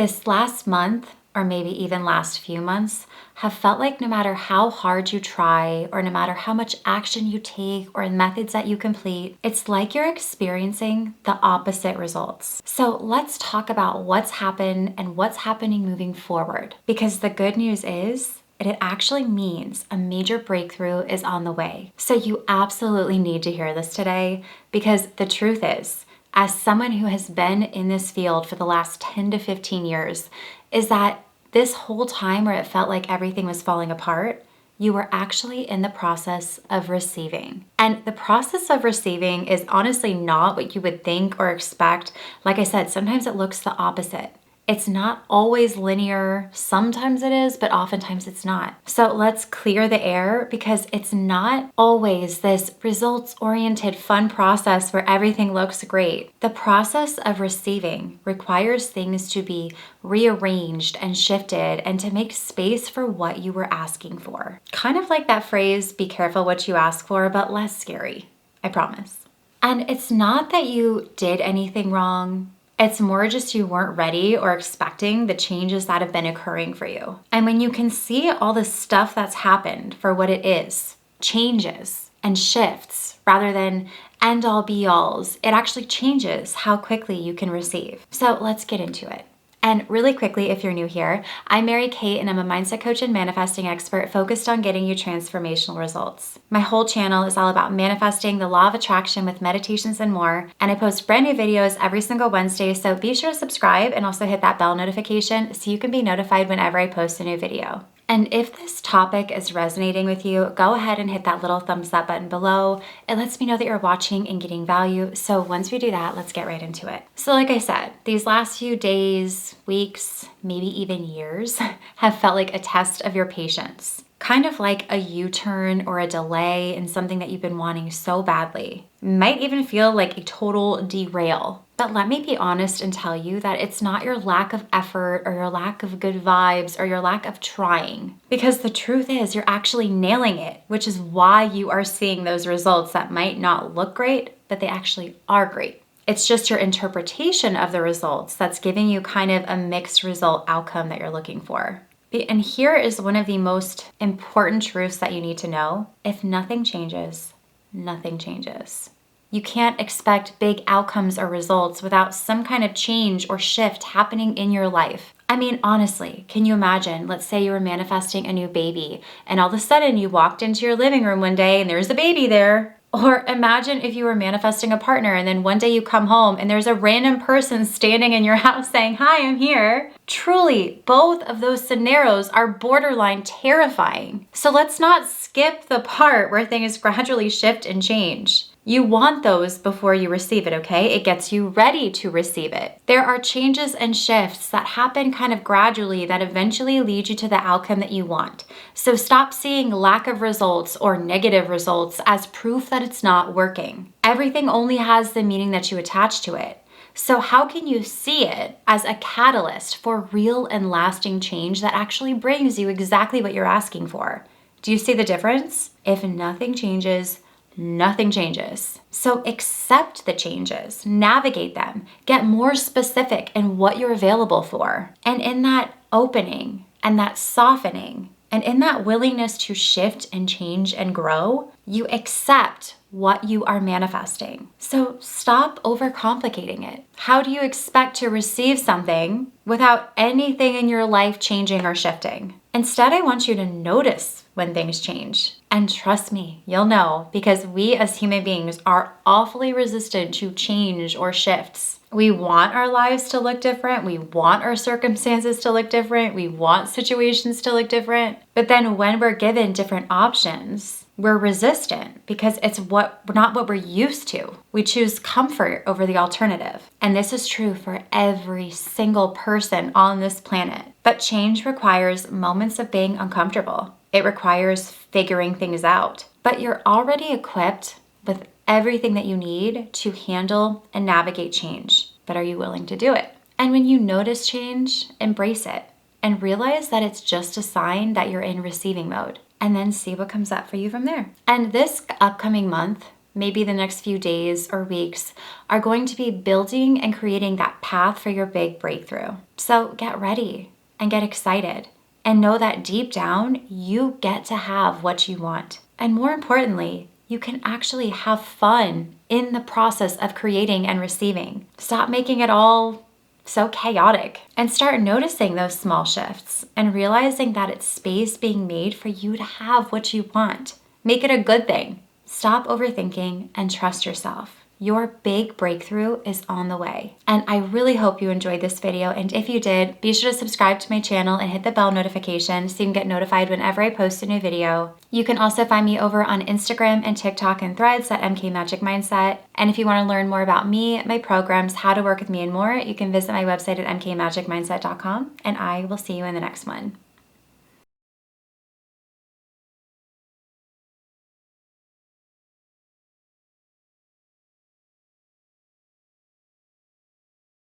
This last month, or maybe even last few months, have felt like no matter how hard you try, or no matter how much action you take, or methods that you complete, it's like you're experiencing the opposite results. So let's talk about what's happened and what's happening moving forward. Because the good news is, it actually means a major breakthrough is on the way. So you absolutely need to hear this today, because the truth is, as someone who has been in this field for the last 10 to 15 years, is that this whole time where it felt like everything was falling apart, you were actually in the process of receiving. And the process of receiving is honestly not what you would think or expect. Like I said, sometimes it looks the opposite. It's not always linear. Sometimes it is, but oftentimes it's not. So let's clear the air, because it's not always this results-oriented fun process where everything looks great. The process of receiving requires things to be rearranged and shifted and to make space for what you were asking for. Kind of like that phrase, be careful what you ask for, but less scary, I promise. And it's not that you did anything wrong. It's more just you weren't ready or expecting the changes that have been occurring for you. And when you can see all the stuff that's happened for what it is, changes and shifts rather than end all be alls, it actually changes how quickly you can receive. So let's get into it. And really quickly, if you're new here, I'm Mary Kate and I'm a mindset coach and manifesting expert focused on getting you transformational results. My whole channel is all about manifesting the law of attraction with meditations and more. And I post brand new videos every single Wednesday, so be sure to subscribe and also hit that bell notification so you can be notified whenever I post a new video. And if this topic is resonating with you, go ahead and hit that little thumbs up button below. It lets me know that you're watching and getting value. So once we do that, let's get right into it. So like I said, these last few days, weeks, maybe even years have felt like a test of your patience. Kind of like a U-turn or a delay in something that you've been wanting so badly. Might even feel like a total derail. But let me be honest and tell you that it's not your lack of effort or your lack of good vibes or your lack of trying. Because the truth is you're actually nailing it, which is why you are seeing those results that might not look great, but they actually are great. It's just your interpretation of the results that's giving you kind of a mixed result outcome that you're looking for. And here is one of the most important truths that you need to know. If nothing changes, nothing changes. You can't expect big outcomes or results without some kind of change or shift happening in your life. I mean, honestly, can you imagine, let's say you were manifesting a new baby and all of a sudden you walked into your living room one day and there's a baby there. Or imagine if you were manifesting a partner and then one day you come home and there's a random person standing in your house saying, "Hi, I'm here." Truly, both of those scenarios are borderline terrifying. So let's not skip the part where things gradually shift and change. You want those before you receive it, okay? It gets you ready to receive it. There are changes and shifts that happen kind of gradually that eventually lead you to the outcome that you want. So stop seeing lack of results or negative results as proof that it's not working. Everything only has the meaning that you attach to it. So how can you see it as a catalyst for real and lasting change that actually brings you exactly what you're asking for? Do you see the difference? If nothing changes, nothing changes. So accept the changes, navigate them, get more specific in what you're available for. And in that opening and that softening and in that willingness to shift and change and grow, you accept what you are manifesting. So stop overcomplicating it. How do you expect to receive something without anything in your life changing or shifting? Instead, I want you to notice when things change. And trust me, you'll know, because we as human beings are awfully resistant to change or shifts. We want our lives to look different. We want our circumstances to look different. We want situations to look different. But then when we're given different options, we're resistant because it's not what we're used to. We choose comfort over the alternative. And this is true for every single person on this planet. But change requires moments of being uncomfortable. It requires figuring things out. But you're already equipped with everything that you need to handle and navigate change. But are you willing to do it? And when you notice change, embrace it and realize that it's just a sign that you're in receiving mode. And then see what comes up for you from there. And this upcoming month, maybe the next few days or weeks, are going to be building and creating that path for your big breakthrough. So get ready and get excited and know that deep down, you get to have what you want. And more importantly, you can actually have fun in the process of creating and receiving. Stop making it all so chaotic and start noticing those small shifts and realizing that it's space being made for you to have what you want. Make it a good thing. Stop overthinking and trust yourself. Your big breakthrough is on the way. And I really hope you enjoyed this video. And if you did, be sure to subscribe to my channel and hit the bell notification so you can get notified whenever I post a new video. You can also find me over on Instagram and TikTok and Threads at MK Magic Mindset. And if you want to learn more about me, my programs, how to work with me, and more, you can visit my website at mkmagicmindset.com. And I will see you in the next one.